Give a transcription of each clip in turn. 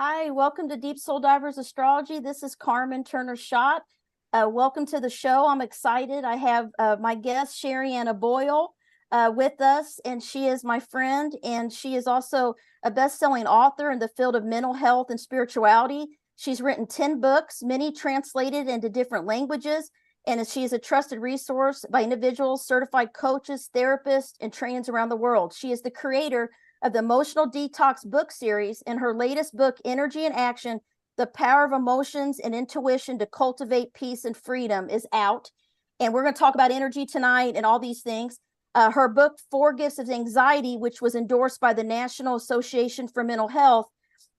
Hi, welcome to Deep Soul Divers Astrology. This is Carmen Turner Schott. Welcome to the show. I'm excited. I have my guest, Sherianna Boyle, with us, and she is my friend, and she is also a best-selling author in the field of mental health and spirituality. She's written 10 books, many translated into different languages, and she is a trusted resource by individuals, certified coaches, therapists, and trainers around the world. She is the creator of the Emotional Detox book series, and her latest book, Energy and Action, The Power of Emotions and Intuition to Cultivate Peace and Freedom, is out. And we're going to talk about energy tonight and all these things. Her book, Four Gifts of Anxiety, which was endorsed by the National Association for Mental Health,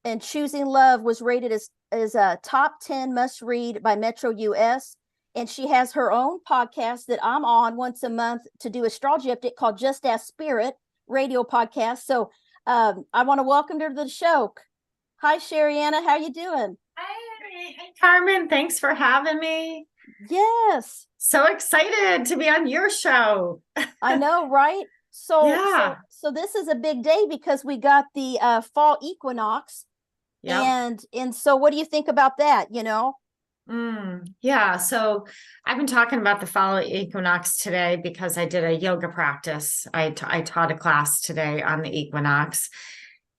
and Choosing Love, was rated as a top 10 must read by Metro US. And she has her own podcast that I'm on once a month to do astrology update called Just Ask Spirit radio podcast. So I want to welcome her to the show. Hi, Sherianna. How you doing? Hey, Carmen. Thanks for having me. Yes. So excited to be on your show. I know, right? So, yeah. so this is a big day because we got the fall equinox. Yep. And so what do you think about that? Yeah. So I've been talking about the fall equinox today because I did a yoga practice. I taught a class today on the equinox.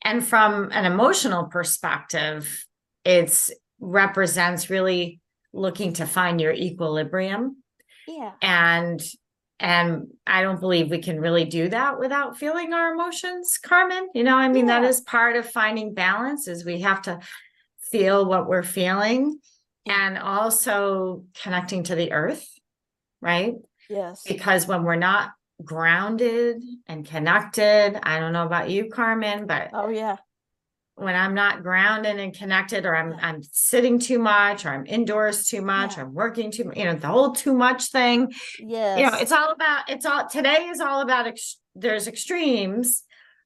And from an emotional perspective, it represents really looking to find your equilibrium. Yeah. And I don't believe we can really do that without feeling our emotions, Carmen. That is part of finding balance, is we have to feel what we're feeling. And also connecting to the earth, right? Yes. Because when we're not grounded and connected, I don't know about you, Carmen, but oh yeah, when I'm not grounded and connected, or I'm sitting too much, or I'm indoors too much, or I'm working too much, the whole too much thing. Yes. Today is all about there's extremes.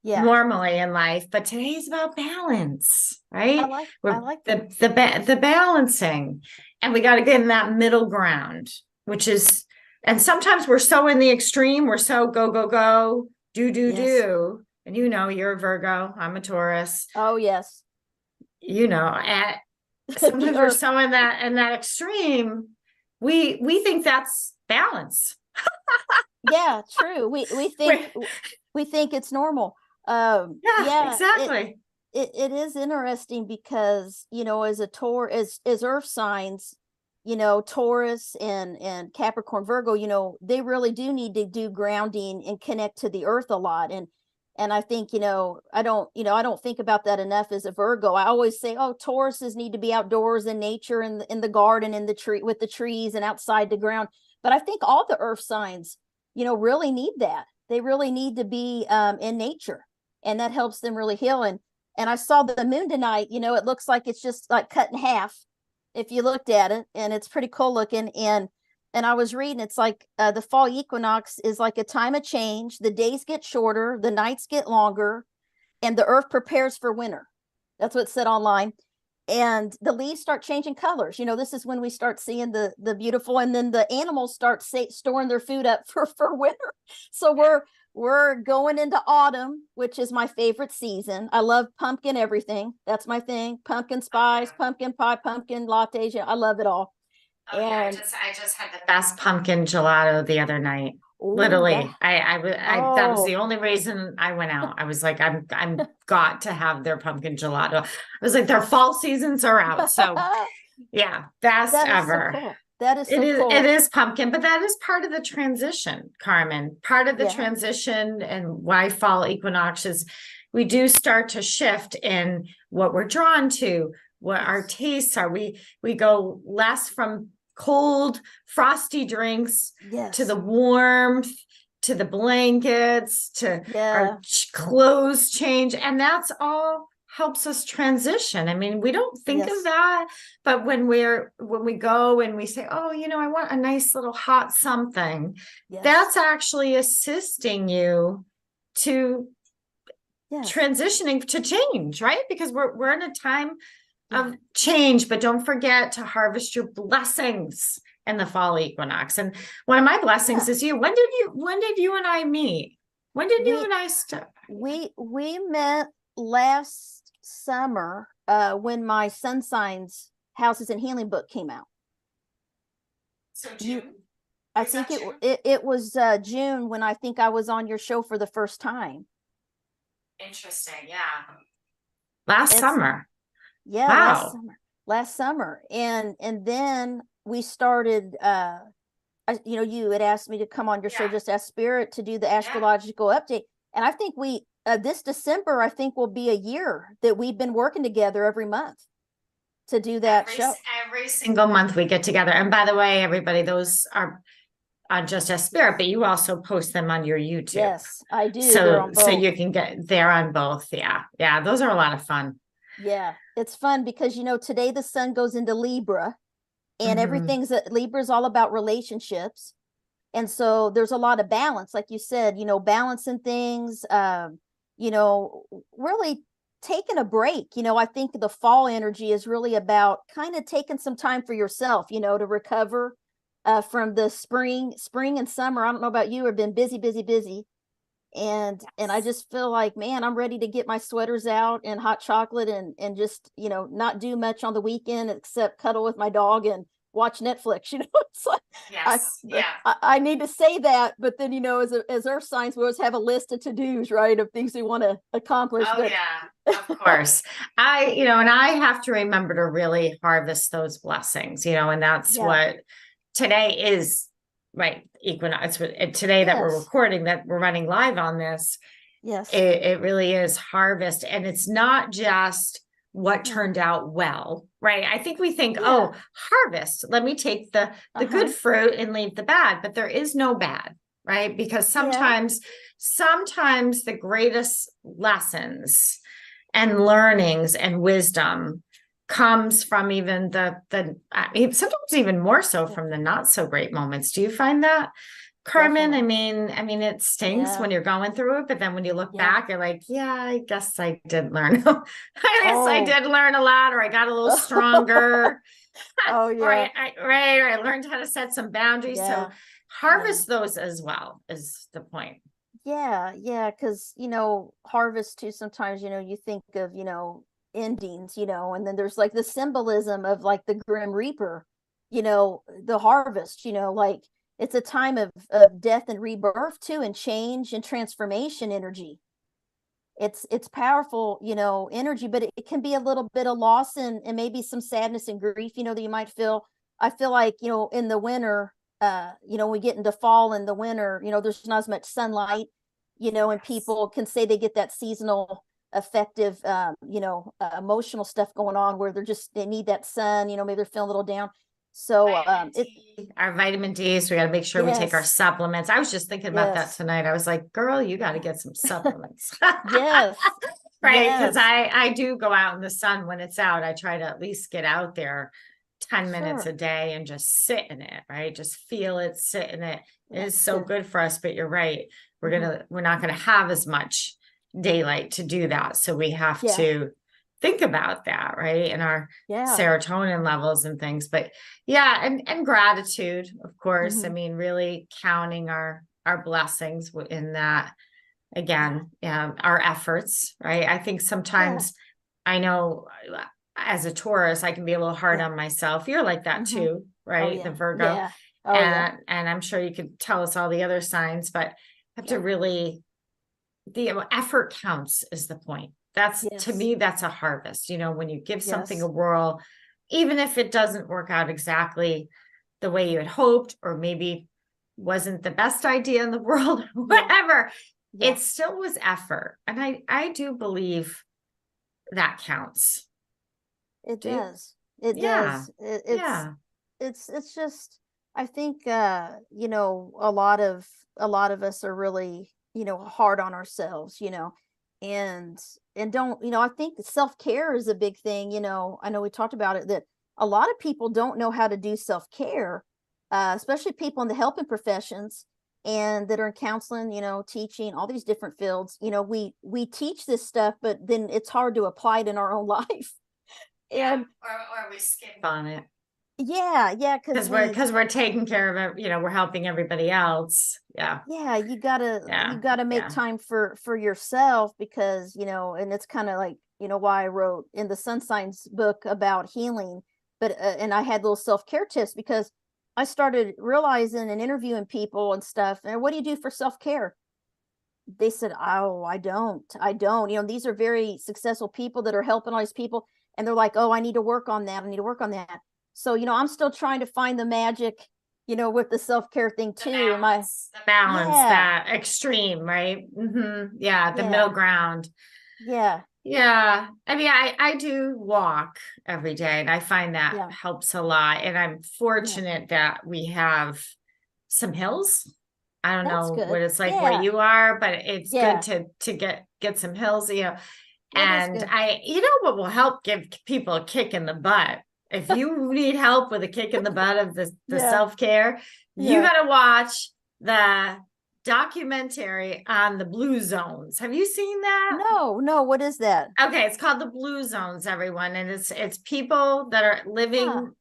Yeah. Normally in life, but today is about balance, right? I like the balancing, and we got to get in that middle ground, and sometimes we're so in the extreme, we're so go, do, and you're a Virgo, I'm a Taurus. Oh yes. And sometimes we're so in that extreme, we think that's balance. Yeah, true. We think it's normal. Exactly. It is interesting because, as a Taurus, as earth signs, Taurus and Capricorn, Virgo, they really do need to do grounding and connect to the earth a lot. And I think, I don't think about that enough as a Virgo. I always say, oh, Tauruses need to be outdoors in nature, in the garden, in the tree, with the trees and outside the ground. But I think all the earth signs, really need that. They really need to be in nature, and that helps them really heal. And I saw the moon tonight. It looks like it's just like cut in half if you looked at it, and it's pretty cool looking. And I was reading, it's like the fall equinox is like a time of change. The days get shorter, the nights get longer, and the earth prepares for winter. That's what it said online. And the leaves start changing colors. This is when we start seeing the beautiful, and then the animals start storing their food up for winter. So we're going into autumn, which is my favorite season. I love pumpkin everything. That's my thing. Pumpkin spice, pumpkin pie, pumpkin lattes. I love it all. Oh, yeah, I just had the best pumpkin gelato the other night. Ooh, Literally, that was the oh, only reason I went out. I was like, I'm got to have their pumpkin gelato. I was like, their fall seasons are out. So yeah, best that is ever. so cool. That is so It cool. is pumpkin, but that is part of the transition, Carmen. Part of the transition, and why fall equinoxes, we do start to shift in what we're drawn to, what our tastes are. We go less from cold, frosty drinks to the warmth, to the blankets, to our clothes change, and that's all helps us transition. I mean, we don't think of that, but when we go and we say, oh, I want a nice little hot something, that's actually assisting you to transitioning to change, right? Because we're in a time of change, but don't forget to harvest your blessings in the fall equinox. And one of my blessings is you. When did you and I meet? When did you and I start? We met last summer, when my sun signs houses and healing book came out. So You, June? I Was think that June? it was June when I think I was on your show for the first time. Interesting. Yeah. Last It's summer. Yeah, Wow. last summer, and then we started. You had asked me to come on your show, Yeah. just ask Spirit to do the Yeah. astrological update, and I think we this December, I think, will be a year that we've been working together every month to do that Every show. every single month we get together. And by the way, everybody, those are just a spirit, but you also post them on your YouTube. Yes, I do. They're So on so both. you can get there on both. Yeah. Yeah. Those are a lot of fun. Yeah, it's fun because today the sun goes into Libra, and Hmm. everything's Libra is all about relationships. And so there's a lot of balance, like you said, balancing things, really taking a break. I think the fall energy is really about kind of taking some time for yourself, to recover from the spring and summer. I don't know about you, have been busy, busy, busy. And I just feel like, man, I'm ready to get my sweaters out and hot chocolate and just, not do much on the weekend except cuddle with my dog and watch Netflix. It's like I Yes. Yeah. I need to say that, but then as Earth signs, we always have a list of to-dos, right, of things we want to accomplish. Oh But yeah. Of course. And I have to remember to really harvest those blessings, and that's yeah, what today is, right? Equinox. Today that we're yes, recording, that we're running live on this, yes, it really is harvest. And it's not just what yeah, turned out well, right? I think we think, yeah, oh, harvest, let me take the good uh-huh, fruit and leave the bad, but there is no bad, right? Because yeah, sometimes the greatest lessons and learnings and wisdom comes from even sometimes even more so yeah, from the not so great moments. Do you find that, Carmen? I definitely, mean, I mean, it stinks yeah, when you're going through it, but then when you look yeah, back, you're like, yeah, I guess I did learn. I guess I oh, did learn a lot, or I got a little stronger, oh or yeah, or I learned how to set some boundaries. So yeah, yeah. harvest those as well is the point. Yeah, because harvest too. Sometimes you think of endings, and then there's like the symbolism of like the Grim Reaper, the harvest. Like it's a time of death and rebirth too, and change and transformation energy. It's powerful, energy, but it can be a little bit of loss and maybe some sadness and grief, that you might feel. I feel like in the winter, we get into fall and the winter, there's not as much sunlight, and Yes. people can say they get that seasonal affective, emotional stuff going on where they need that sun, maybe they're feeling a little down. So Vitamin it D, our vitamin D. So we got to make sure we take our yes, supplements. I was just thinking about that yes, tonight. I was like, girl, you got to get some supplements. yes, Right. Because yes, I do go out in the sun when it's out. I try to at least get out there 10 minutes a sure, day and just sit in it, right? Just feel it, sit in it. It is yes, so good for us, but you're right. mhm, We're not gonna have as much daylight to do that. So we have yeah, to think about that, right? And our yeah. serotonin levels and things. But yeah, and gratitude, of course. I Mhm. mean, really counting our blessings in that, Yeah. again, our efforts, right? I think Yeah. sometimes I know, as a Taurus, I can be a little hard Yeah. on myself. You're like that Mhm. too, Oh right? The yeah. Virgo. Yeah. Oh yeah. And I'm sure you could tell us all the other signs, but have to Yeah. really, the effort counts is the point. That's, to Yes. me, that's a harvest. When you give something a Yes. whirl, even if it doesn't work out exactly the way you had hoped, or maybe wasn't the best idea in the world, Yeah. whatever, Yeah. it still was effort. And I do believe that counts. It Do you? does. It Yeah. does. Yeah. It's just I think a lot of us are really, hard on ourselves, and don't, I think self-care is a big thing, I know we talked about it that a lot of people don't know how to do self-care, especially people in the helping professions and that are in counseling, teaching, all these different fields. We teach this stuff, but then it's hard to apply it in our own life. Yeah. And Or we skip on it yeah, because because we're taking care of it. We're helping everybody else. Yeah. you gotta Yeah. make Yeah. time for yourself because and it's kind of like why I wrote in the Sun Signs book about healing, but and I had little self-care tips because I started realizing and interviewing people and stuff. And what do you do for self-care? They said, "Oh, I don't. These are very successful people that are helping all these people, and they're like, oh, I need to work on that. I need to work on that." So, I'm still trying to find the magic, with the self-care thing too. The balance, Yeah, that extreme, right? Yeah, the middle yeah, ground. yeah, Yeah. I mean, I do walk every day and I find that yeah, helps a lot. And I'm yeah. fortunate that we have some hills. I don't That's know good. what it's like where Yeah, you are, but it's good yeah, to get some hills. yeah. That's And good. what will help give people a kick in the butt? If you need help with a kick in the butt of the Yeah, self-care, you yeah. got to watch the documentary on the blue zones. Have you seen that? No, no. What is that? Okay, it's called the blue zones, everyone. And it's people that are Huh. living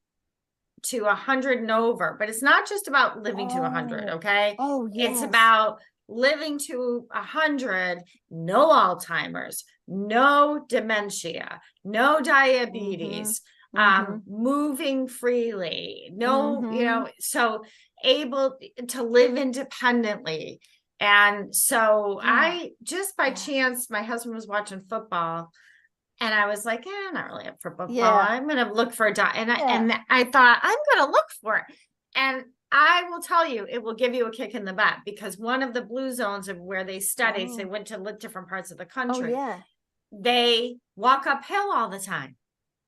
to 100 and over, but it's not just about living to 100. Oh, Okay. oh, It's yes. about living to 100, no Alzheimer's, no dementia, no Mm-hmm. diabetes, Mm-hmm. moving freely, no, Mm-hmm. so able to live independently. And so Yeah, I just by yeah, chance, my husband was watching football and I was like, not really up for football. yeah, I'm gonna look for a dot. And yeah. I thought I'm gonna look for it. And I will tell you, it will give you a kick in the butt because one of the blue zones of where they studied, so they Oh, went to different parts of the oh, country. yeah. They walk uphill all the time.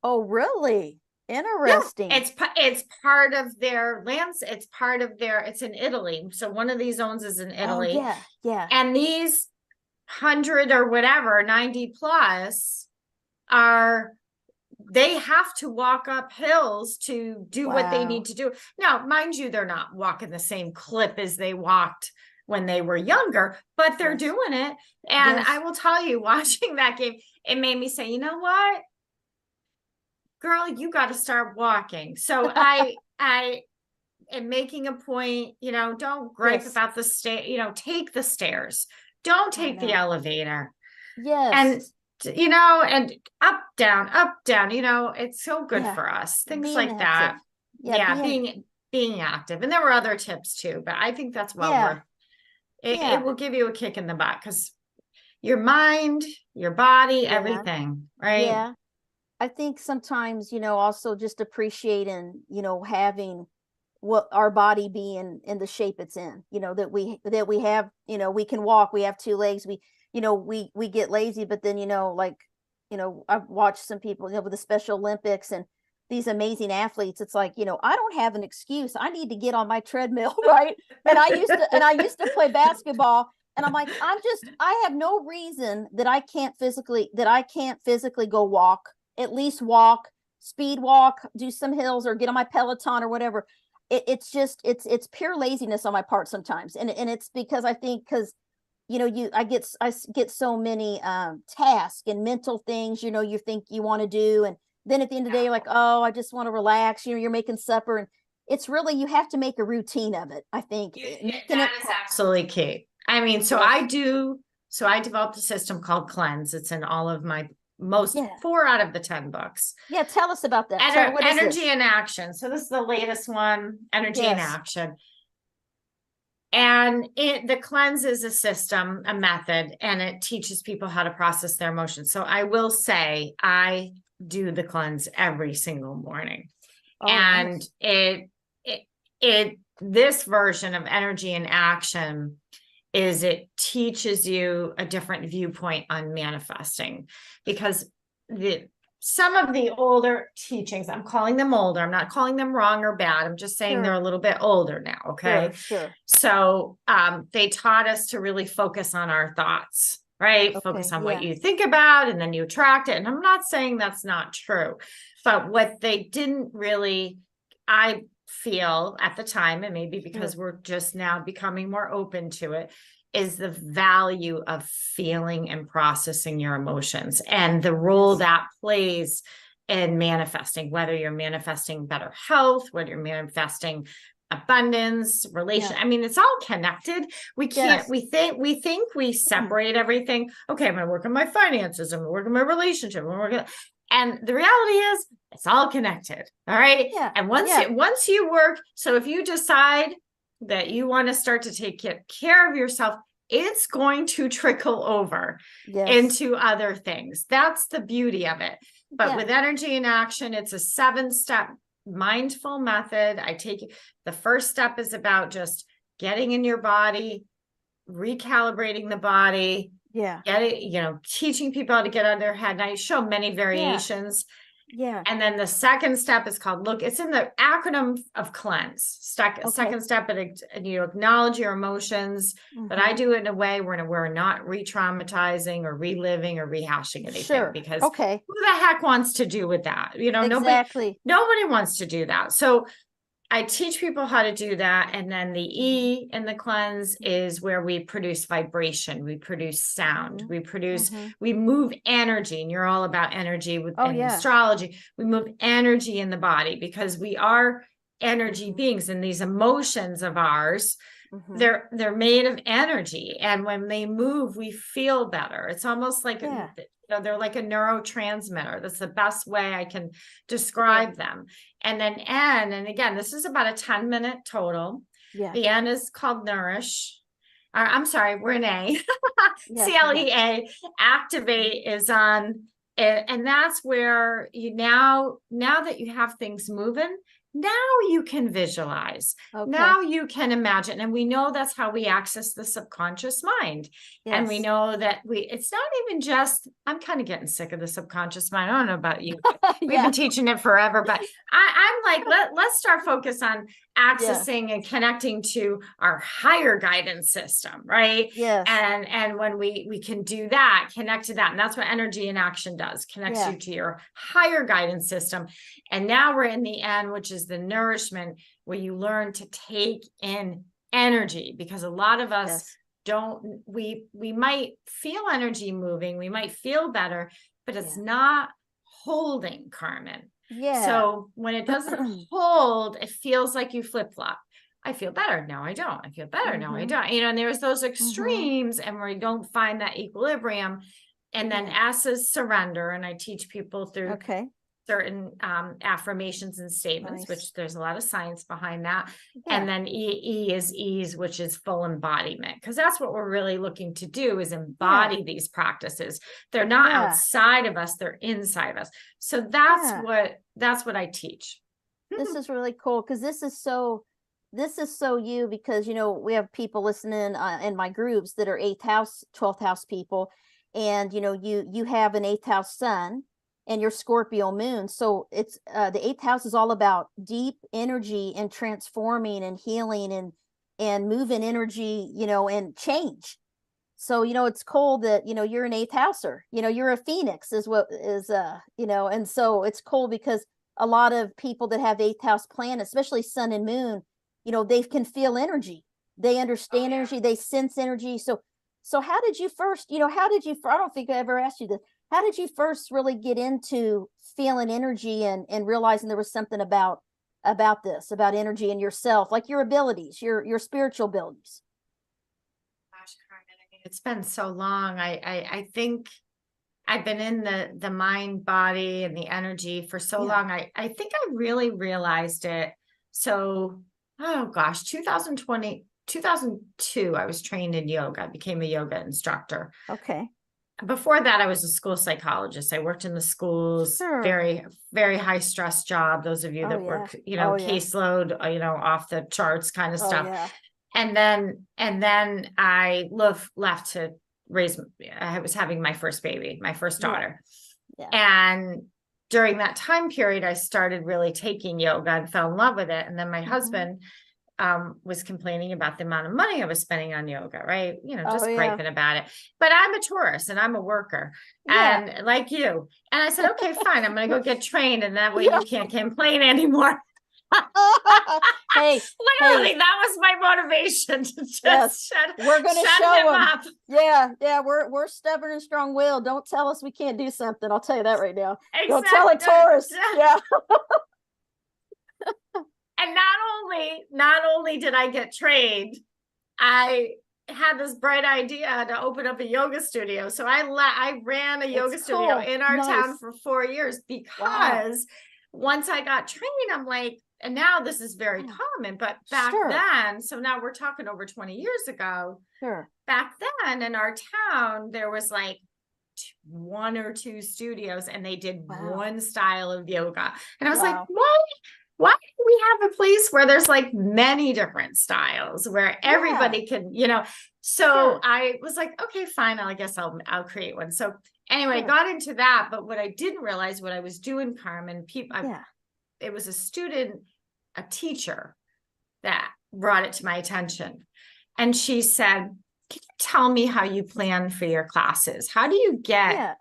Oh, really? Yeah, Interesting. it's part of their lands. It's part of their. It's in Italy. So one of these zones is in Oh, Italy, yeah, yeah. and these 100 or whatever 90 plus are they have to walk up hills to do what they need Wow. to do. Now, mind you, they're not walking the same clip as they walked when they were younger, but they're Yes, doing it. And I yes. will tell you, watching that game, it made me say, you know what, girl, you got to start walking. So I am making a point, don't gripe Yes, about the take the stairs. Don't I take the know. elevator. And Yes. and up down, it's so good Yeah. for us, things Being like active. that. Yeah, Yeah, being, being active. And there were other tips too, but I think that's well yeah, worth it yeah, will give you a kick in the butt because your mind, your body, yeah, everything, right? yeah. I think sometimes, also just appreciating, having what our body being in the shape it's in, that we have, we can walk, we have two legs, we get lazy, but then, like, I've watched some people, with the Special Olympics and these amazing athletes. It's like, I don't have an excuse. I need to get on my treadmill, right? And I used to play basketball. And I'm like, I have no reason that I can't physically go walk, at least walk, speed walk, do some hills or get on my Peloton or whatever. It's pure laziness on my part sometimes. And it's because I think because I get so many tasks and mental things, you think you want to do. And then at the end of the day, you're like, oh, I just want to relax. You're making supper. And it's really, you have to make a routine of it, I think. Making That it, is absolutely key. I mean, yes. so I developed a system called Cleanse. It's in all of my most Yeah. 4 out of the 10 books. Yeah. Tell us about that. What is Energy this? and action. So this is the latest one, energy and Yes. action. And the cleanse is a system, a method, and it teaches people how to process their emotions. So I will say I do the cleanse every single morning. Oh, And nice. this version of energy and action is it teaches you a different viewpoint on manifesting because some of the older teachings, I'm calling them older. I'm not calling them wrong or bad. I'm just saying they're a Sure. little bit older now. Sure. Okay. Sure. So they taught us to really focus on our thoughts, right? Focus Okay. on what Yeah. you think about and then you attract it. And I'm not saying that's not true, but what they didn't really, I feel at the time, and maybe because Sure. we're just now becoming more open to it, is the value of feeling and processing your emotions and the role Yes. that plays in manifesting, whether you're manifesting better health, whether you're manifesting abundance, relation. I mean, it's all connected. We can't, we think we separate everything. Okay, I'm going to work on my finances. I'm going to work on my relationship. And the reality is it's all connected. All right. Yeah. And once you work, so if you decide that you want to start to take care of yourself, it's going to trickle over into other things. That's the beauty of it. But with energy in action, it's a 7-step mindful method. The first step is about just getting in your body, recalibrating the body, teaching people how to get out of their head. And I show many variations. And then the second step is called it's in the acronym of cleanse. Second step, and you acknowledge your emotions, but I do it in a way where we're not re-traumatizing or reliving or rehashing anything, because who the heck wants to do with that? Nobody wants to do that. So I teach people how to do that. And then the E in the cleanse is where we produce vibration. We produce sound. We move energy, and you're all about energy in astrology. We move energy in the body because we are energy beings, and these emotions of ours, they're made of energy. And when they move, we feel better. It's almost like, they're like a neurotransmitter. That's the best way I can describe them. And then N, and again, this is about a 10-minute total. The N is called nourish. I'm sorry, we're in A. CLEA. Activate is on, and that's where now that you have things moving, now you can visualize. Now you can imagine. And we know that's how we access the subconscious mind. And we know that it's not even just, I'm kind of getting sick of the subconscious mind. I don't know about you. We've been teaching it forever, but I'm like, let's start focus on accessing and connecting to our higher guidance system, right? And when we can do that, connect to that. And that's what energy in action does, connects you to your higher guidance system. And now we're in the end, which is the nourishment, where you learn to take in energy, because a lot of us we might feel energy moving, we might feel better, but it's not holding, Carmen. So when it doesn't hold, it feels like you flip-flop. I feel better. No, I don't. I feel better. No, I don't. And there's those extremes, and where you don't find that equilibrium. And then S is surrender. And I teach people through certain affirmations and statements, which there's a lot of science behind that. And then E is ease, which is full embodiment, because that's what we're really looking to do, is embody these practices. They're not outside of us, they're inside of us. So that's what I teach. This is really cool, because this is so you, because we have people listening in my groups that are 8th house, 12th house people, and you have an 8th house sun and your Scorpio moon. So it's the 8th house is all about deep energy and transforming and healing and moving energy, and change. So, it's cool that, you're an 8th houser, you're a Phoenix is what is, and so it's cool because a lot of people that have 8th house planets, especially sun and moon, they can feel energy. They understand energy. They sense energy. So how did you first, I don't think I ever asked you this. How did you first really get into feeling energy and realizing there was something about this, about energy and yourself, like your abilities, your spiritual abilities? Gosh, Carmen, I mean, it's been so long. I think I've been in the mind, body, and the energy for so long. I think I really realized it. So, 2002, I was trained in yoga. I became a yoga instructor. Before that, I was a school psychologist. I worked in the schools, very, very high stress job. Those of you that work, caseload, off the charts kind of stuff. And then I left to raise, I was having my first baby, my first daughter. And during that time period, I started really taking yoga and fell in love with it. And then my husband was complaining about the amount of money I was spending on yoga, right? Just griping about it. But I'm a Taurus and I'm a worker, and like you. And I said, okay, fine, I'm going to go get trained, and that way you can't complain anymore. Literally, that was my motivation to just we're going to show him up. We're stubborn and strong-willed. Don't tell us we can't do something. I'll tell you that right now. Don't tell a Taurus. And not not only did I get trained, I had this bright idea to open up a yoga studio. So I ran a yoga studio in our town for 4 years because once I got trained, I'm like, and now this is very common, but back then, so now we're talking over 20 years ago. Back then in our town, there was like 1 or 2 studios and they did one style of yoga. And I was like, why do we have a place where there's like many different styles where everybody can, so I was like, okay, fine. I guess I'll create one. So anyway, I got into that. But what I didn't realize what I was doing, Carmen, it was a teacher that brought it to my attention. And she said, can you tell me how you plan for your classes? How do you get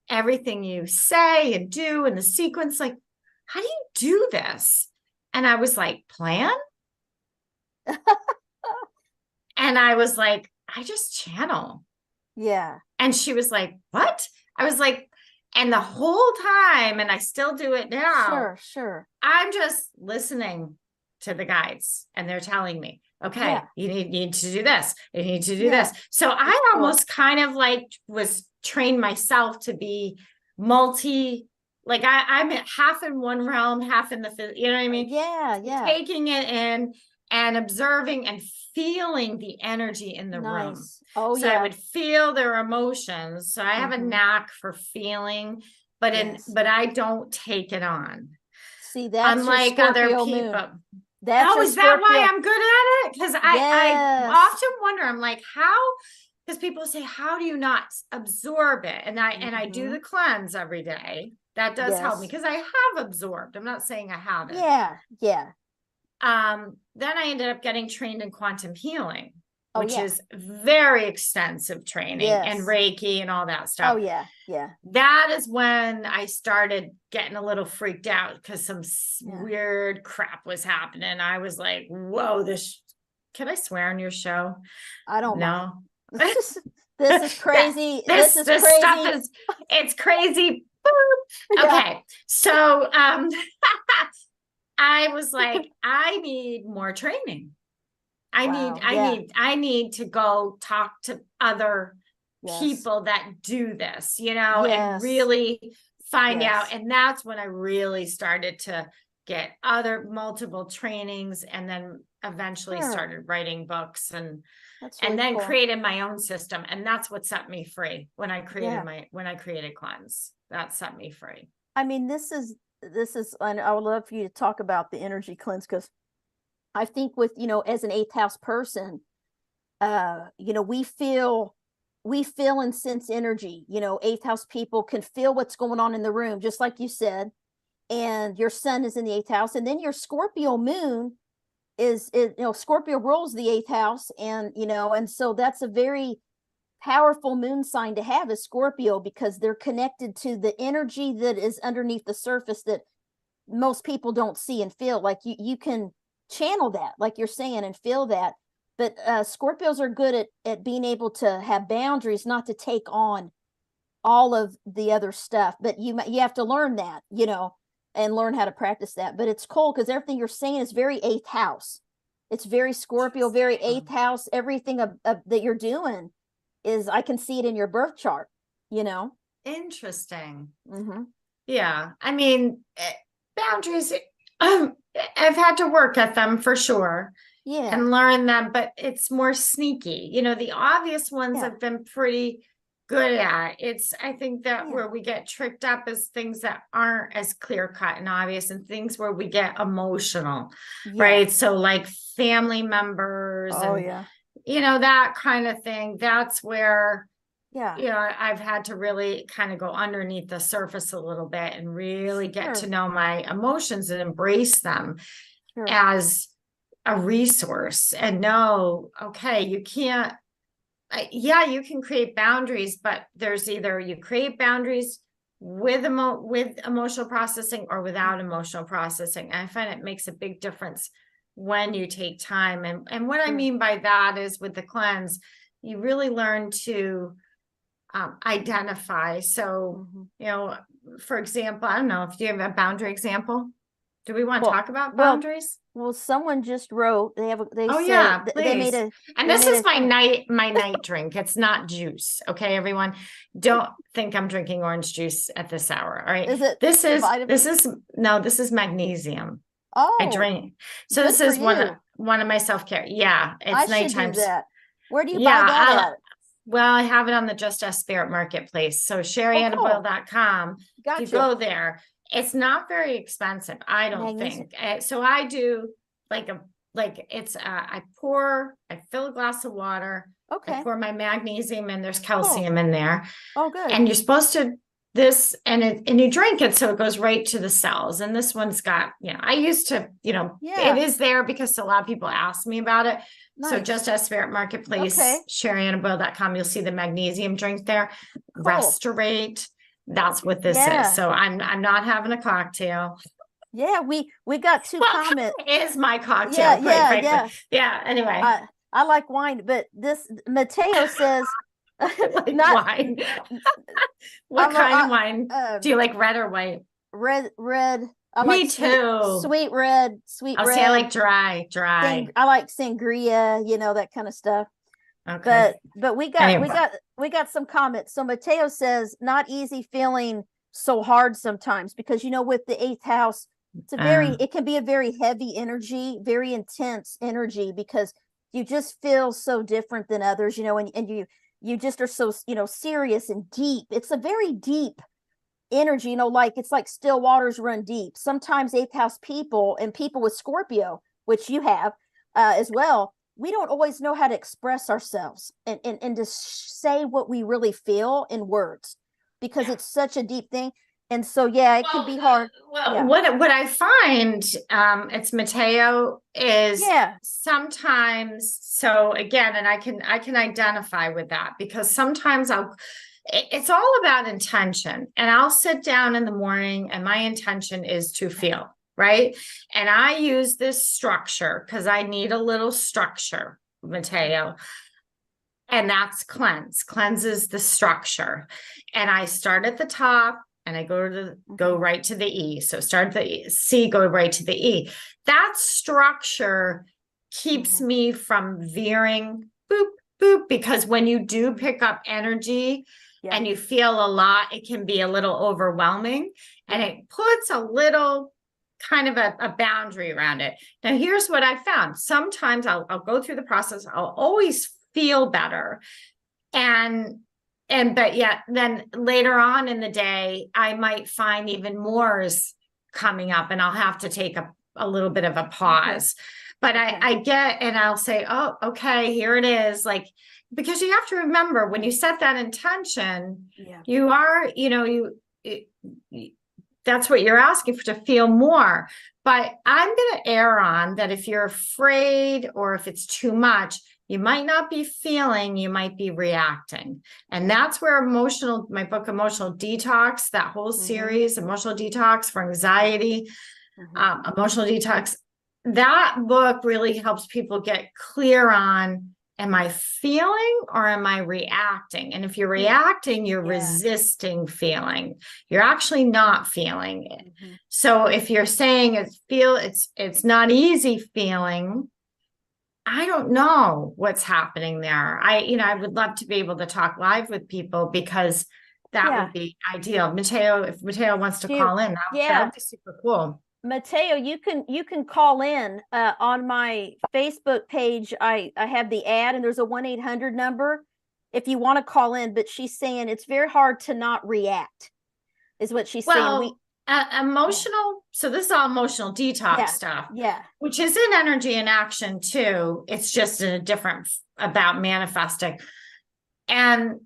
everything you say and do in the sequence? Like, how do you do this? And I was like, plan? And I was like, I just channel. Yeah. And she was like, what? I was like, and the whole time, and I still do it now. Sure. I'm just listening to the guides and they're telling me, okay, you need to do this. You need to do this. So I almost kind of like was trained myself to be like I'm half in one realm, half in the, you know what I mean? Yeah. Taking it in and observing and feeling the energy in the room. Oh, so I would feel their emotions. So I have a knack for feeling, but I don't take it on. See, that's unlike other people. Moon. Is that why I'm good at it? Because I often wonder, I'm like, how? Because people say, how do you not absorb it? And I do the cleanse every day. That does help me because I have absorbed. I'm not saying I haven't. Yeah. Then I ended up getting trained in quantum healing, which is very extensive training and Reiki and all that stuff. Oh, yeah. That is when I started getting a little freaked out because some weird crap was happening. I was like, whoa, can I swear on your show? I don't know. This is crazy. This is crazy. Stuff it's crazy. Okay. So, I was like, I need more training. I need to go talk to other people that do this, and really find out. And that's when I really started to get multiple trainings and then eventually started writing books and then created my own system. And that's what set me free when I created Cleanse. That set me free. I mean, this is, and I would love for you to talk about the energy cleanse, because I think with, as an 8th house person, we feel and sense energy. 8th house people can feel what's going on in the room, just like you said, and your sun is in the 8th house. And then your Scorpio moon Scorpio rules the 8th house. And so that's a very powerful moon sign to have, is Scorpio, because they're connected to the energy that is underneath the surface that most people don't see and feel. Like you can channel that, like you're saying, and feel that. But Scorpios are good at being able to have boundaries, not to take on all of the other stuff. But you have to learn that, and learn how to practice that. But it's cool because everything you're saying is very 8th house. It's very Scorpio, very 8th house. Everything that you're doing is, I can see it in your birth chart, Interesting. Yeah. I mean, boundaries, I've had to work at them for sure. And learn them, but it's more sneaky. The obvious ones I've been pretty good at. I think that where we get tricked up is things that aren't as clear cut and obvious, and things where we get emotional, right? So like family members that kind of thing. That's where, I've had to really kind of go underneath the surface a little bit and really get to know my emotions and embrace them as a resource, and know, okay, you can't, you can create boundaries, but there's either you create boundaries with emotional processing or without emotional processing. And I find it makes a big difference when you take time. And what I mean by that is, with the cleanse, you really learn to identify. So, for example, I don't know if you have a boundary example. Do we want to talk about boundaries? Well, someone just wrote, they Oh said yeah, they made please. a, And they this made is a comment. my night drink. It's not juice. Okay, everyone. Don't think I'm drinking orange juice at this hour. All right. Is it This vitamin? is no, this is magnesium. I Oh, drink. So good this for is you. one of my self-care. Yeah, I it's should do nighttime. that. Where do you Yeah, buy that at? well, I have it on the Just Us Spirit Marketplace. So Oh, cool. SheriannaBoyle.com. If you Gotcha. go there, it's not very expensive, I don't Magnesium. think. So I do like a it's I fill a glass of water, I Okay, pour my magnesium and there's cool. calcium in there. Oh, good. And you're supposed to this and you drink it so it goes right to the cells. And this one's got, I used to, it Yeah, is there because a lot of people ask me about it. So nice. just as Spirit Marketplace, Okay, SheriannaBoyle.com, you'll see the magnesium drink there. cool. Restorate. That's what this is. Yeah, So I'm not having a cocktail. yeah. We got two Well, comment. it is my Yeah, cocktail, quite yeah, frankly. yeah. Yeah. Anyway, I like wine, but this Mateo says I like not. wine. What I'm a kind of wine? Do you like red or white? red. I like Me too. sweet I'll say I red. like dry. I like sangria, that kind of stuff. Okay. But Anyway, we got some comments. So Mateo says not easy feeling so hard sometimes because with the eighth house, it can be a very heavy energy, very intense energy because you just feel so different than others, and you just are so serious and deep. It's a very deep energy, like it's like still waters run deep. Sometimes eighth house people and people with Scorpio, which you have as well, we don't always know how to express ourselves and to say what we really feel in words because it's such a deep thing. And so, yeah, it can be hard. well, Yeah. what I find, it's Mateo is Yeah. sometimes, so again, and I can identify with that because sometimes it's all about intention, and I'll sit down in the morning and my intention is to feel, right? And I use this structure because I need a little structure, Mateo. And that's cleanse. Cleanse is the structure. And I start at the top and I go right to the E. So start the C, go right to the E. That structure keeps me from veering boop, boop, because when you do pick up energy and you feel a lot, it can be a little overwhelming and it puts a little kind of a boundary around it. Now, here's what I found. Sometimes I'll go through the process. I'll always feel better. But yet then later on in the day, I might find even more is coming up and I'll have to take a little bit of a pause. But I get, and I'll say, oh, okay, here it is. Like, because you have to remember when you set that intention, you are, that's what you're asking for, to feel more. But I'm going to err on that if you're afraid or if it's too much, you might not be feeling, you might be reacting. And that's where my book, Emotional Detox, that whole series, Emotional Detox for Anxiety, Emotional Detox, that book really helps people get clear on, am I feeling or am I reacting? And if you're reacting, you're resisting feeling. You're actually not feeling it. So if you're saying it's not easy feeling, I don't know what's happening there. I would love to be able to talk live with people because that would be ideal. Mateo, if Mateo wants to call in, that would be super cool. Mateo, you can call in on my Facebook page. I have the ad and there's a 1-800 number if you want to call in, but she's saying it's very hard to not react is what she's saying. Emotional. So this is all emotional detox stuff. Yeah. Which is in energy and action too. It's just in a different about manifesting. And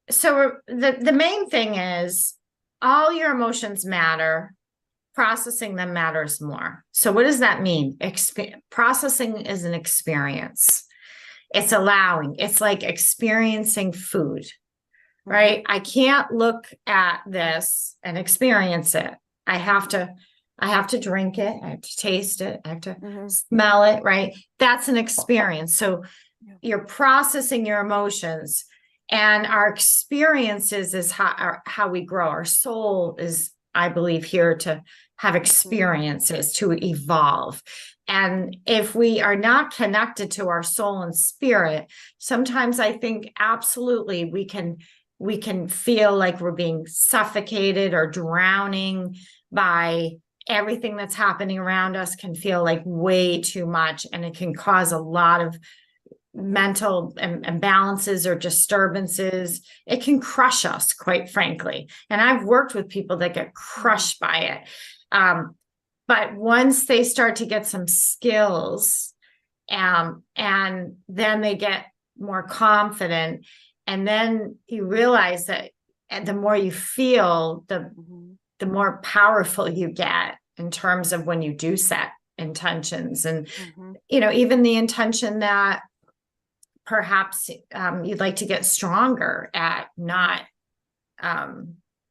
so the main thing is all your emotions matter. Processing them matters more. So what does that mean? Processing is an experience. It's allowing. It's like experiencing food, right? I can't look at this and experience it. I have to drink it. I have to taste it. I have to smell it, right? That's an experience. So you're processing your emotions, and our experiences is how we grow. Our soul is, I believe, here to have experiences, to evolve. And if we are not connected to our soul and spirit, sometimes I think absolutely we can feel like we're being suffocated or drowning by everything that's happening around us, can feel like way too much. And it can cause a lot of mental imbalances or disturbances. It can crush us, quite frankly. And I've worked with people that get crushed by it. But once they start to get some skills, and then they get more confident, and then you realize that the more you feel, the more powerful you get in terms of when you do set intentions. And, you know, even the intention that perhaps you'd like to get stronger at not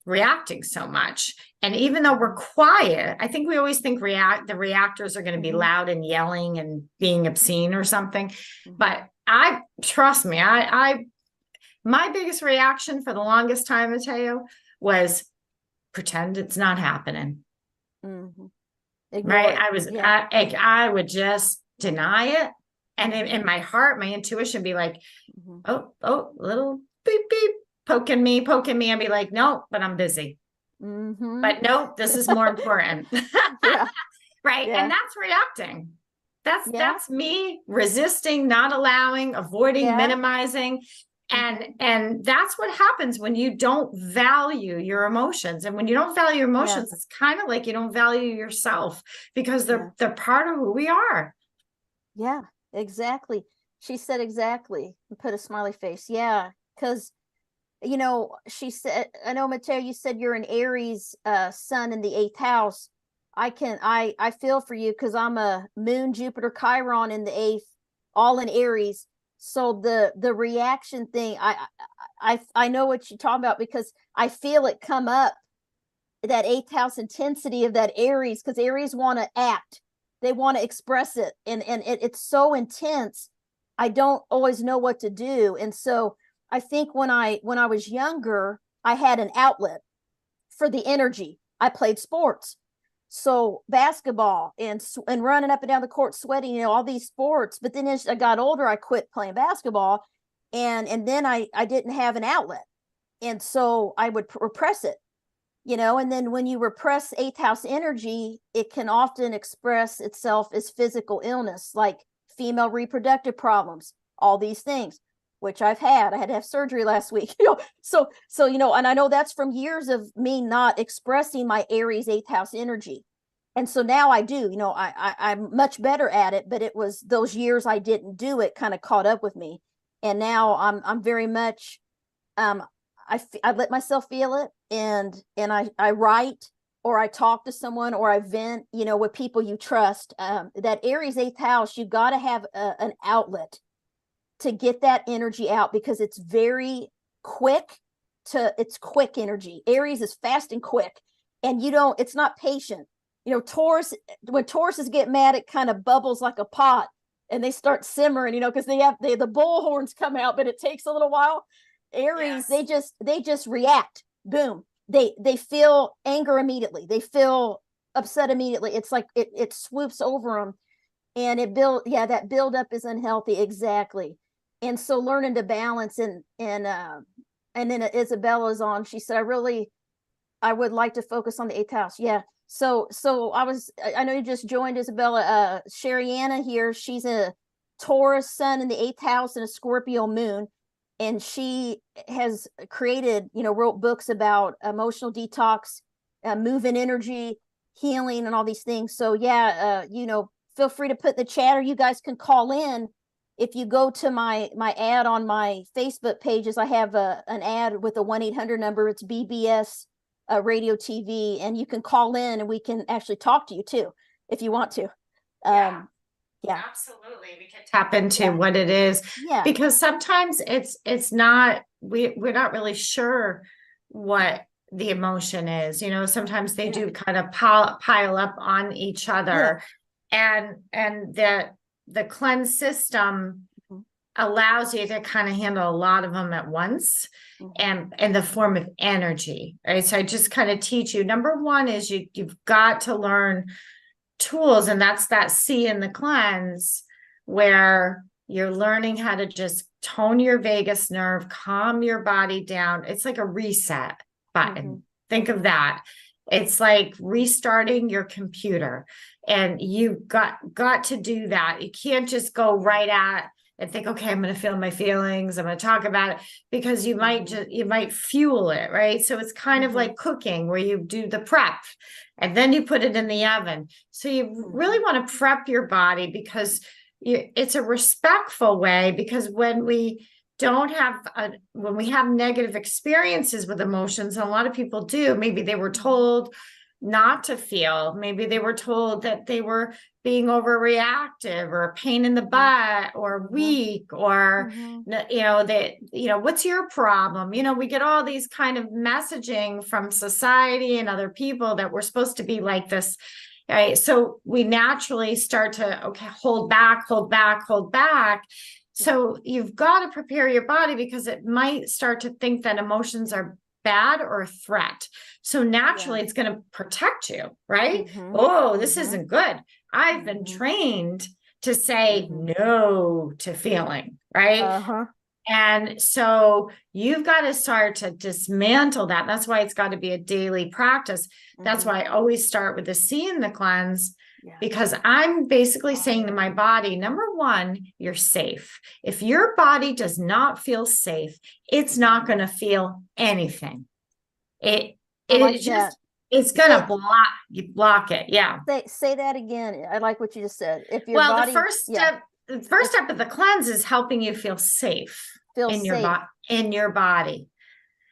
reacting so much. And even though we're quiet, I think we always think the reactors are going to be loud and yelling and being obscene or something. But trust me, my biggest reaction for the longest time, Mateo, was pretend it's not happening. Right? I would just deny it. And in my heart, my intuition be like, oh, little beep, beep, poking me. I'd be like, no, but I'm busy. But no, this is more important. Right. Yeah. And that's reacting. That's me resisting, not allowing, avoiding, minimizing. And that's what happens when you don't value your emotions. And when you don't value your emotions, it's kind of like you don't value yourself, because they're part of who we are. Yeah, exactly. She said exactly. Put a smiley face. Yeah. Because, you know, she said, I know, Mateo, you said you're an Aries sun in the 8th house. I feel for you, because I'm a moon, Jupiter, Chiron in the 8th, all in Aries. So the reaction thing, I know what you're talking about, because I feel it come up, that 8th house intensity of that Aries, because Aries want to act, they want to express it, and it's so intense. I don't always know what to do. And so I think when I was younger, I had an outlet for the energy. I played sports. So basketball and running up and down the court, sweating, you know, all these sports. But then as I got older, I quit playing basketball, and then I didn't have an outlet. And so I would repress it, you know. And then when you repress 8th house energy, it can often express itself as physical illness, like female reproductive problems, all these things, which I've had. I had to have surgery last week, you know. So you know, and I know that's from years of me not expressing my Aries 8th house energy. And so now I do, you know, I'm much better at it, but it was those years I didn't do it kind of caught up with me. And now I'm very much, I let myself feel it, and I write, or I talk to someone, or I vent, you know, with people you trust. That Aries 8th house, you got to have an outlet to get that energy out, because it's very quick it's quick energy. Aries is fast and quick, and it's not patient. You know, Taurus, when Tauruses get mad, it kind of bubbles like a pot, and they start simmering, you know, because the bull horns come out, but it takes a little while. Aries, they just react. Boom. They feel anger immediately. They feel upset immediately. It's like it swoops over them, and that buildup is unhealthy. Exactly. And so learning to balance, and then Isabella's on. She said, I would like to focus on the 8th house. Yeah. So I know you just joined, Isabella. Sherianna here, she's a Taurus sun in the 8th house and a Scorpio moon. And she has created, you know, wrote books about emotional detox, moving energy, healing, and all these things. So yeah, you know, feel free to put in the chat, or you guys can call in. If you go to my ad on my Facebook pages, I have an ad with a 1-800 number. It's BBS Radio TV, and you can call in, and we can actually talk to you too, if you want to. Yeah, absolutely. We can tap into what it is, because sometimes it's not, we're not really sure what the emotion is. You know, sometimes they do kind of pile up on each other, and that the cleanse system allows you to kind of handle a lot of them at once, and in the form of energy, right? So I just kind of teach you, number one is you've got to learn tools, and that's that C in the cleanse, where you're learning how to just tone your vagus nerve, calm your body down. It's like a reset button. Think of that. It's like restarting your computer, and you got to do that. You can't just go right at and think, okay, I'm going to feel my feelings, I'm going to talk about it, because you might fuel it, right? So it's kind of like cooking, where you do the prep and then you put it in the oven. So you really want to prep your body, because it's a respectful way, because when we have negative experiences with emotions, and a lot of people do, maybe they were told not to feel, maybe they were told that they were being overreactive or a pain in the butt or weak, or what's your problem, we get all these kind of messaging from society and other people that we're supposed to be like this, right? So we naturally start to hold back. So you've got to prepare your body, because it might start to think that emotions are bad or a threat. So naturally it's going to protect you, right? Oh, this isn't good. I've been trained to say no to feeling, right? And so you've got to start to dismantle that. That's why it's got to be a daily practice. That's why I always start with the C in the cleanse, because I'm basically saying to my body, number one, you're safe. If your body does not feel safe, it's not going to feel anything. It's going to block it. Yeah. Say that again. I like what you just said. If your body, the first step of the cleanse is helping you feel safe in your body.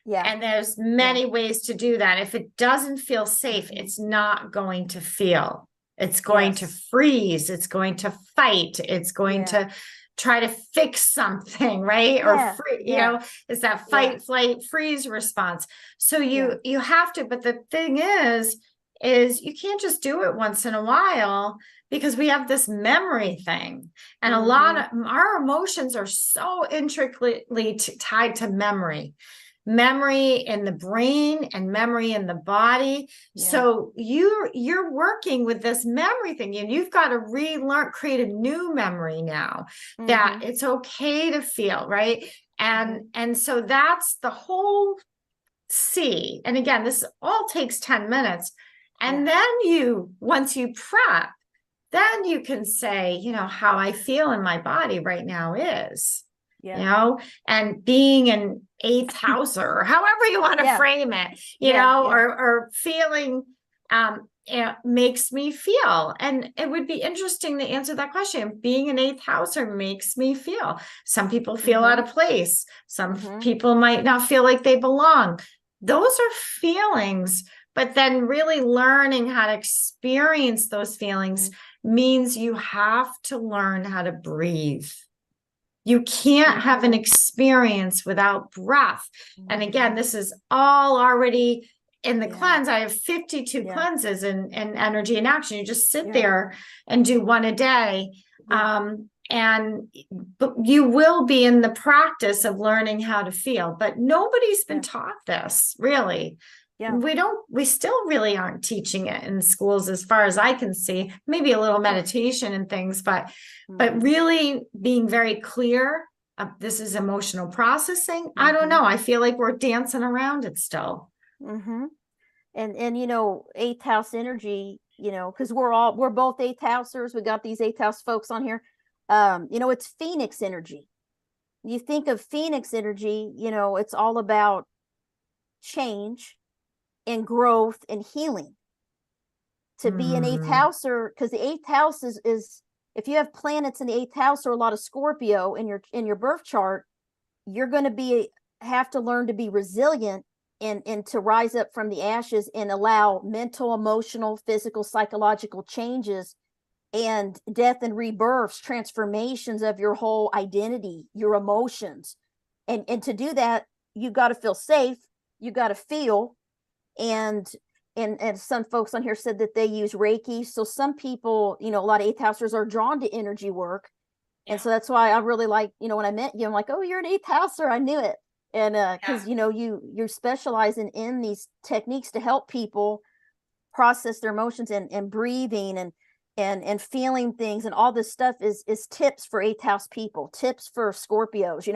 Yeah. And there's many ways to do that. If it doesn't feel safe, it's not going to feel. It's going to freeze. It's going to fight. It's going to try to fix something, right? Or it's that fight, flight, freeze response. So you have to, but the thing is you can't just do it once in a while, because we have this memory thing, and a lot of our emotions are so intricately tied to memory in the brain and memory in the body. So you're working with this memory thing, and you've got to create a new memory now, that it's okay to feel, right? And so that's the whole C. And again, this all takes 10 minutes. And then once you prep, then you can say, how I feel in my body right now is, and being an eighth houser, or however you want to frame it, or feeling, makes me feel. And it would be interesting to answer that question. Being an eighth houser makes me feel. Some people feel out of place. Some people might not feel like they belong. Those are feelings. But then really learning how to experience those feelings means you have to learn how to breathe. You can't have an experience without breath. And again, this is all already in the cleanse. I have 52 cleanses in energy and action. You just sit there and do one a day. And you will be in the practice of learning how to feel, but nobody's been taught this, really. We still really aren't teaching it in schools, as far as I can see. Maybe a little meditation and things, but really being very clear, this is emotional processing. I don't know. I feel like we're dancing around it still. And eighth house energy, because we're both eighth housers. We got these eighth house folks on here. It's Phoenix energy. You think of Phoenix energy, it's all about change and growth and healing. To be an eighth houser, because the eighth house is if you have planets in the eighth house, or a lot of Scorpio in your birth chart, you're going to have to learn to be resilient and to rise up from the ashes and allow mental, emotional, physical, psychological changes and death and rebirths, transformations of your whole identity, your emotions. And to do that, you got to feel safe, you got to feel. And some folks on here said that they use Reiki. So some people, a lot of eighth housers are drawn to energy work, And so that's why I really like, when I met you, I'm like, oh, you're an eighth houser. I knew it. And because you're specializing in these techniques to help people process their emotions, and breathing, and feeling things, and all this stuff is tips for eighth house people, tips for Scorpios,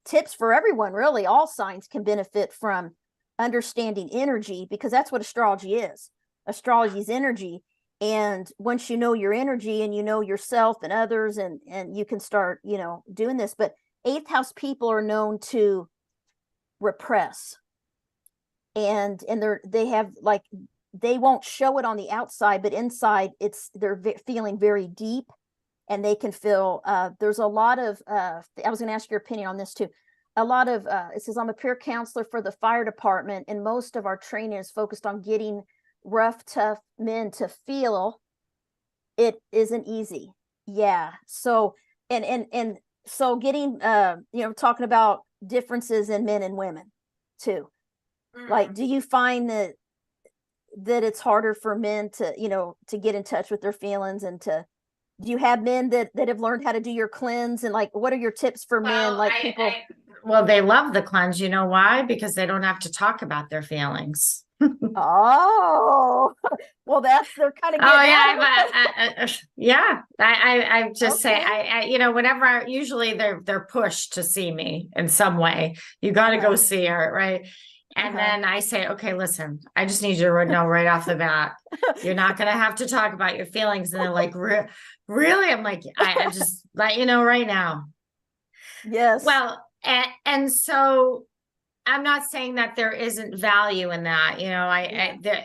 tips for everyone. Really, all signs can benefit from understanding energy, because that's what astrology is. Astrology is energy. And once you know your energy, and you know yourself and others, and you can start doing this. But eighth house people are known to repress, and they have, like, they won't show it on the outside, but inside they're feeling very deep, and they can feel there's a lot of I was going to ask your opinion on this too. A lot of it says, I'm a peer counselor for the fire department, and most of our training is focused on getting rough, tough men to feel it isn't easy. Yeah. So and so getting talking about differences in men and women too. Like, do you find that it's harder for men to get in touch with their feelings, and do you have men that have learned how to do your cleanse, and, like, what are your tips for men, like people? Well, they love the cleanse. You know why? Because they don't have to talk about their feelings. Oh, well, they're kind of I just say, whenever usually they're pushed to see me in some way. You got to go see her, right? And then I say, okay, listen, I just need you to know right off the bat, you're not going to have to talk about your feelings. And they're like, really? I'm like, I just let you know right now. Yes. Well, and so I'm not saying that there isn't value in that.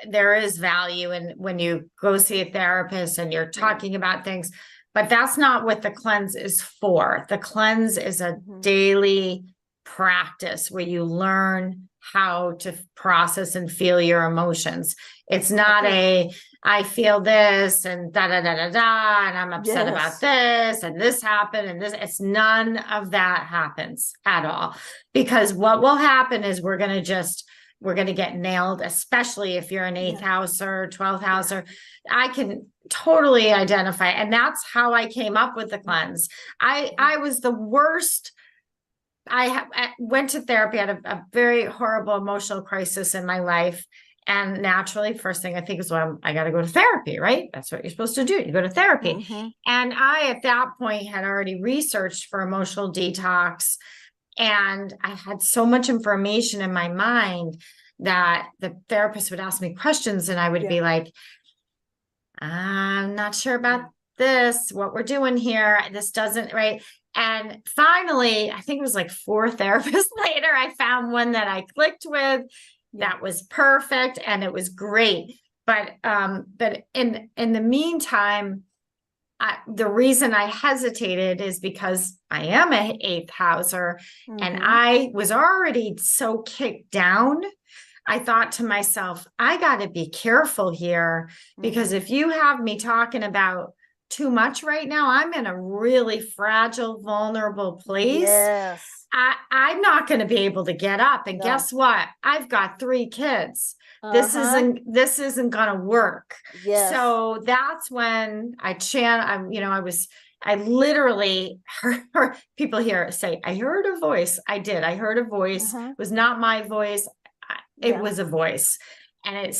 There is value in when you go see a therapist and you're talking about things, but that's not what the cleanse is for. The cleanse is a daily practice where you learn how to process and feel your emotions. It's not I feel this and da da da da da, and I'm upset about this, and this happened, and this. It's none of that happens at all, because what will happen is we're going to get nailed, especially if you're an eighth house or 12th house, or I can totally identify. And that's how I came up with the cleanse. I was the worst. I went to therapy, had a very horrible emotional crisis in my life. And naturally, first thing I think is, well, I got to go to therapy, right? That's what you're supposed to do. You go to therapy. And I, at that point, had already researched for emotional detox. And I had so much information in my mind that the therapist would ask me questions, and I would be like, I'm not sure about this, what we're doing here. This doesn't, right? And finally, I think it was like 4 therapists later, I found one that I clicked with that was perfect, and it was great. But in the meantime, the reason I hesitated is because I am an 8th houser, and I was already so kicked down. I thought to myself, I got to be careful here, because if you have me talking about too much right now, I'm in a really fragile, vulnerable place. Yes. I'm not going to be able to get up. And guess what? I've got 3 kids. This isn't going to work. Yes. So that's when I literally heard people here say, I heard a voice. I did. I heard a voice. It was not my voice. It was a voice. And it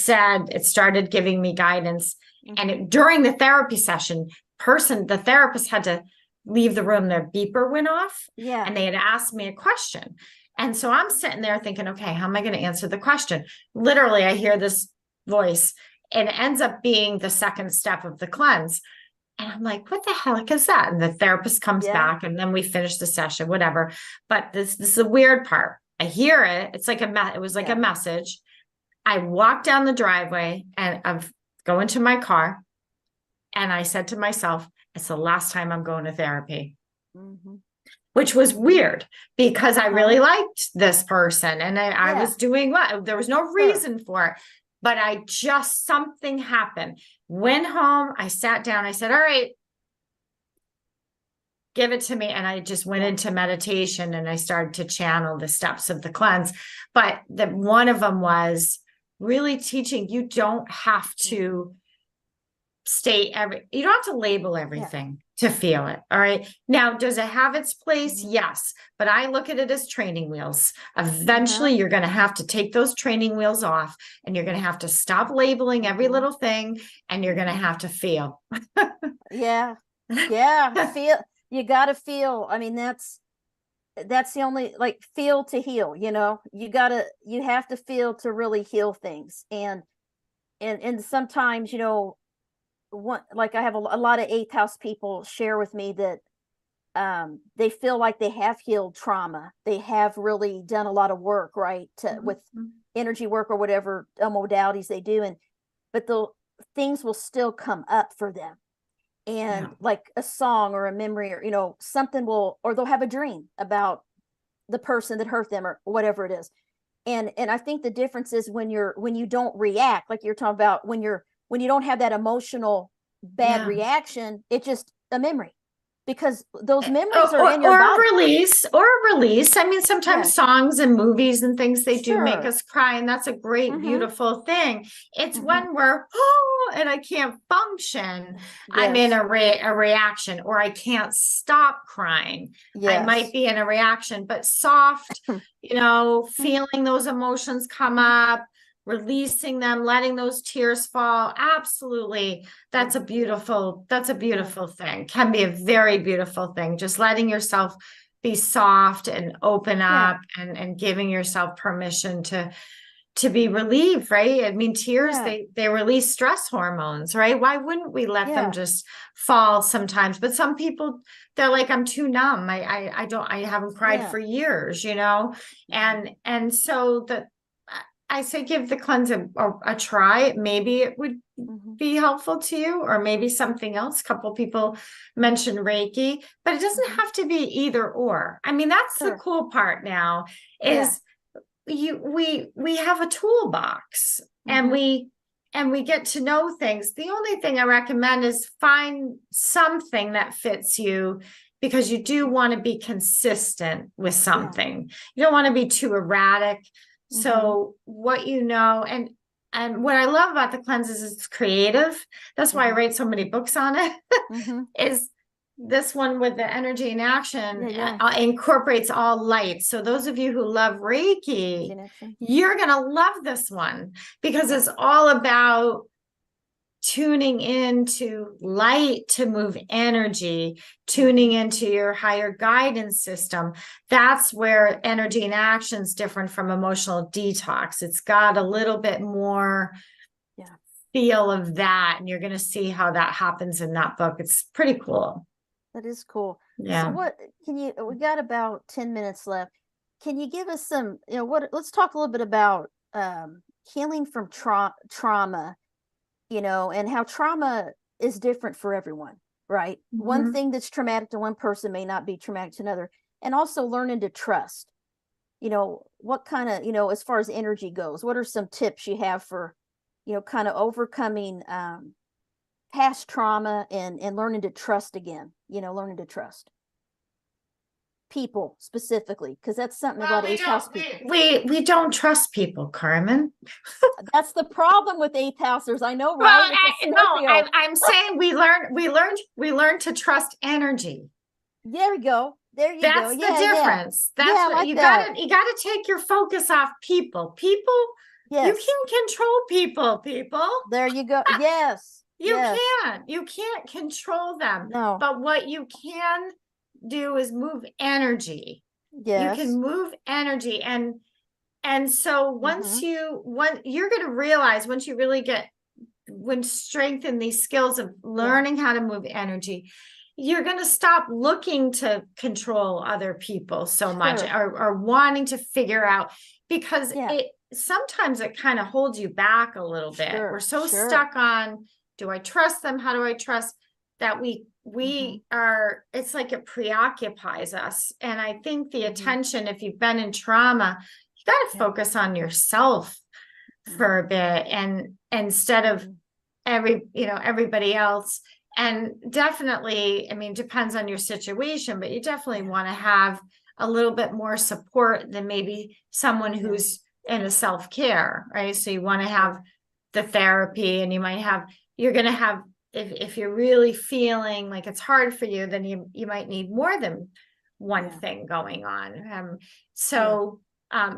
started giving me guidance. And during the therapy session, the therapist had to leave the room. Their beeper went off. And they had asked me a question. And so I'm sitting there thinking, okay, how am I going to answer the question? Literally, I hear this voice, and it ends up being the second step of the cleanse. And I'm like, what the heck is that? And the therapist comes back, and then we finish the session, whatever. But this is the weird part. I hear it. It's like it was like a message. I walk down the driveway, and I'm going to my car. And I said to myself, it's the last time I'm going to therapy, which was weird, because I really liked this person, and I was doing well. There was no reason for it, but something happened. Went home, I sat down, I said, all right, give it to me. And I just went into meditation, and I started to channel the steps of the cleanse. But one of them was really teaching, you don't have to state you don't have to label everything to feel it. All right. Now, does it have its place? Yes. But I look at it as training wheels. Eventually, you're going to have to take those training wheels off and you're going to have to stop labeling every little thing and you're going to have to feel. Yeah. Feel, you got to feel. I mean, that's the only, like, feel to heal, you have to feel to really heal things. And sometimes, like I have a lot of eighth house people share with me that they feel like they have healed trauma. They have really done a lot of work, right, with energy work or whatever modalities they do, but the things will still come up for them, and like a song or a memory, or something or they'll have a dream about the person that hurt them or whatever it is. And I think the difference is when you don't react, like you're talking about, when you don't have that emotional bad reaction, it's just a memory, because those memories are in your body. Release. I mean, sometimes songs and movies and things, they do make us cry, and that's a great, beautiful thing. It's when we're, and I can't function. I'm in a reaction, or I can't stop crying. I might be in a reaction, but soft, feeling those emotions come up, releasing them, letting those tears fall. Absolutely. That's a beautiful thing. Can be a very beautiful thing. Just letting yourself be soft and open up and giving yourself permission to be relieved, right? I mean, tears, they release stress hormones, right? Why wouldn't we let them just fall sometimes? But some people, they're like, I'm too numb. I haven't cried for years, and so I say give the cleanse a try. Maybe it would be helpful to you, or maybe something else. A couple people mentioned Reiki, but it doesn't have to be either or. I mean, that's the cool part now is we have a toolbox and we get to know things. The only thing I recommend is find something that fits you, because you do want to be consistent with something. You don't want to be too erratic. So what and what I love about the cleanses is it's creative. That's why I write so many books on it. Is this one with the energy in action incorporates all light. So those of you who love Reiki, you're going to love this one, because it's all about tuning into light to move energy, tuning into your higher guidance system. That's where energy in action is different from emotional detox. It's got a little bit more feel of that. And you're going to see how that happens in that book. It's pretty cool. That is cool. Yeah. So we got about 10 minutes left. Can you give us some, let's talk a little bit about healing from trauma, and how trauma is different for everyone, right? One thing that's traumatic to one person may not be traumatic to another. And also learning to trust, what kind of, as far as energy goes, what are some tips you have for, kind of overcoming past trauma and learning to trust again, learning to trust people specifically, because that's something about eighth house people. We don't trust people, Carmen. That's the problem with eighth housers. I know, right? I'm saying we learn to trust energy. There we go. There you go. That's the difference. That's what you gotta take your focus off people. You can control people. There you go. Yes. You can't control them. No. But what you can do is move energy. Yes. You can move energy. And so once you're going to realize, once you really strengthen these skills of learning how to move energy, you're going to stop looking to control other people so much, or wanting to figure out, because sometimes it kind of holds you back a little bit. We're so stuck on, do I trust them? How do I trust, that we are, it's like it preoccupies us. And I think the attention, if you've been in trauma, you got to focus on yourself for a bit, and instead of everybody else. And definitely, I mean, depends on your situation, but you definitely want to have a little bit more support than maybe someone who's in a self-care, right? So you want to have the therapy, and you're going to have if you're really feeling like it's hard for you, then you might need more than one thing going on.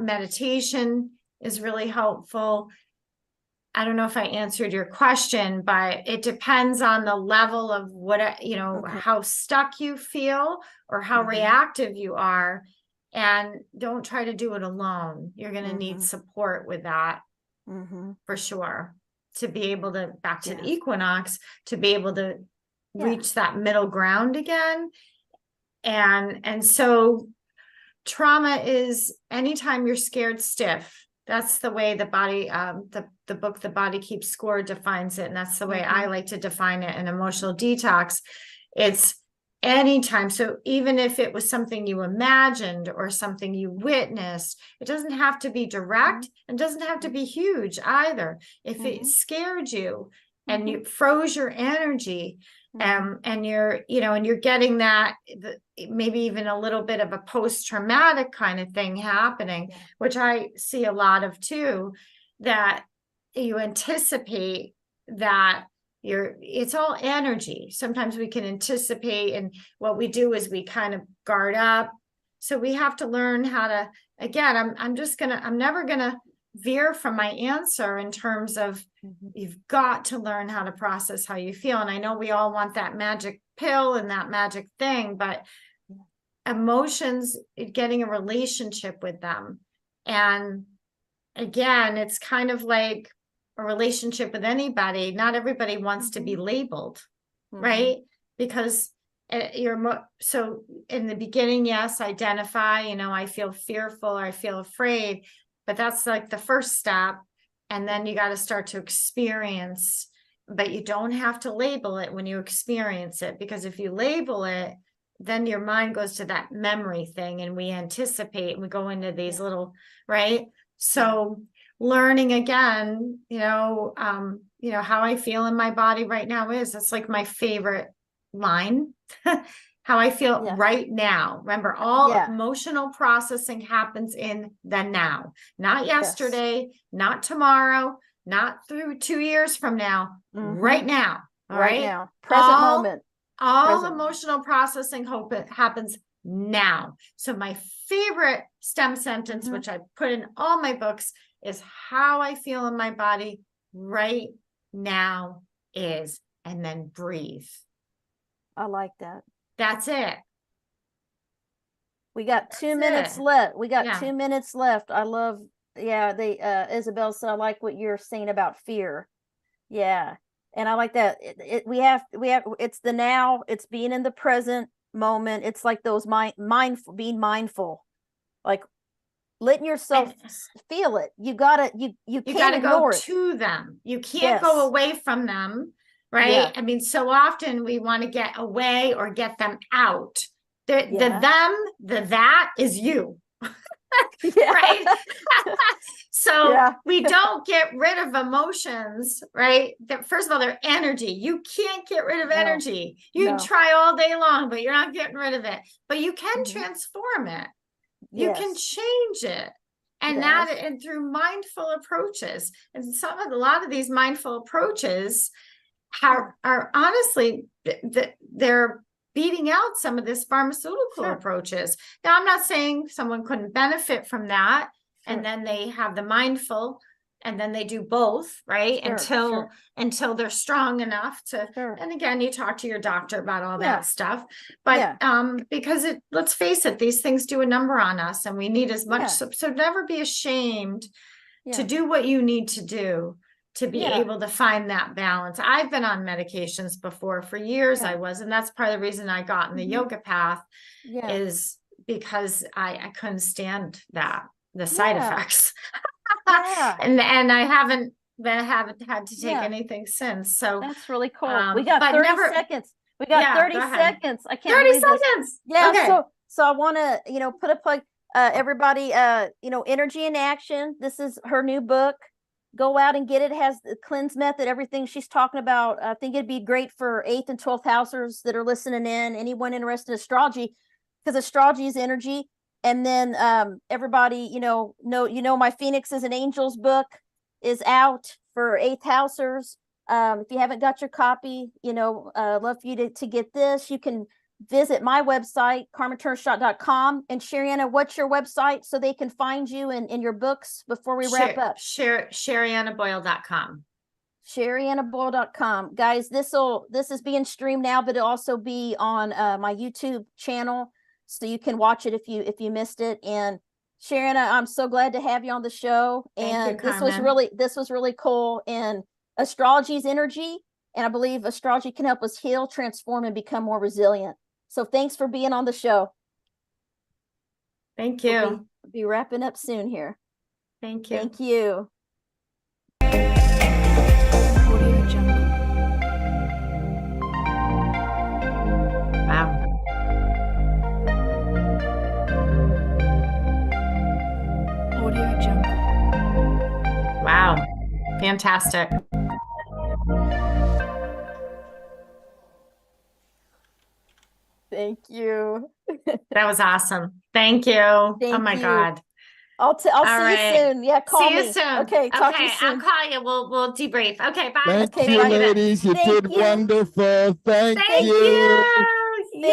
Meditation is really helpful. I don't know if I answered your question, but it depends on the level of what, how stuck you feel or how reactive you are. And don't try to do it alone. You're going to need support with that for sure, to be able to, back to the equinox, to be able to reach that middle ground again. And so trauma is anytime you're scared stiff. That's the way the body, the book, The Body Keeps Score, defines it. And that's the way I like to define it in Emotional Detox. It's anytime. So even if it was something you imagined or something you witnessed, it doesn't have to be direct and doesn't have to be huge either. If it scared you and you froze your energy, and you're, and you're getting that, maybe even a little bit of a post-traumatic kind of thing happening, which I see a lot of too, that you anticipate that it's all energy. Sometimes we can anticipate, and what we do is we kind of guard up. So we have to learn how to, again, I'm never gonna veer from my answer in terms of you've got to learn how to process how you feel. And I know we all want that magic pill and that magic thing, but emotions, getting a relationship with them. And again, it's kind of like a relationship with anybody. Not everybody wants to be labeled, right? Because so in the beginning, yes, identify, I feel fearful, or I feel afraid, but that's like the first step. And then you got to start to experience, but you don't have to label it when you experience it, because if you label it, then your mind goes to that memory thing, and we anticipate, and we go into these little, right? So learning again, how I feel in my body right now it's like my favorite line. How I feel right now. Remember, all emotional processing happens in the now, not yesterday, not tomorrow, not through 2 years from now, right now. All right. Now, present moment. All emotional processing happens now. So my favorite STEM sentence, which I put in all my books, is how I feel in my body right now is, and then breathe. I like that. That's it. We got 2 minutes left. We got 2 minutes left. I love, Isabel said, I like what you're saying about fear. Yeah. And I like that. We have, it's the now, it's being in the present moment. It's like those being mindful, like letting yourself feel it. You gotta, you can't go ignore it. To them. You can't go away from them. Right. Yeah. I mean, so often we want to get away or get them out. That is you. Right. So we don't get rid of emotions, right? First of all, they're energy. You can't get rid of energy. You can try all day long, but you're not getting rid of it. But you can transform it. You can change it. And and through mindful approaches. And a lot of these mindful approaches are honestly, they're beating out some of this pharmaceutical approaches. Now, I'm not saying someone couldn't benefit from that, and then they have the mindful, and then they do both, right? Until they're strong enough to, and again, you talk to your doctor about all that stuff. But because let's face it, these things do a number on us, and we need as much, so never be ashamed to do what you need to do to be able to find that balance. I've been on medications before for years. I was, and that's part of the reason I got in the yoga path is because I couldn't stand the side effects. and I haven't had to take anything since. So that's really cool. We got 30 seconds. We got 30 seconds. I can't 30 seconds. Yeah. Okay. So I want to, put a plug, everybody, Energy in Action. This is her new book. Go out and get it. It has the cleanse method, everything she's talking about. I think it'd be great for 8th and 12th housers that are listening in, anyone interested in astrology, because astrology is energy. And then everybody, my Phoenix is an Angels book is out for 8th housers. If you haven't got your copy, love for you to get this. You can visit my website, carmenturnerschott.com. And Sherianna, what's your website so they can find you in your books before we wrap up? Sheriannaboyle.com. Sheriannaboyle.com. Guys, this is being streamed now, but it'll also be on my YouTube channel, so you can watch it if you missed it. And Sherianna, I'm so glad to have you on the show. And this was really cool. And astrology's energy, and I believe astrology can help us heal, transform, and become more resilient. So thanks for being on the show. Thank you. We'll be wrapping up soon here. Thank you. Thank you. Wow. Audio Jungle. Wow. Fantastic. Thank you. That was awesome. Thank you. Oh my God. I'll see you soon. Yeah, call me. See you soon. Okay, talk to you soon. I'll call you. We'll debrief. Okay, bye. Thank you, ladies. You did wonderful. Thank you. Thank you.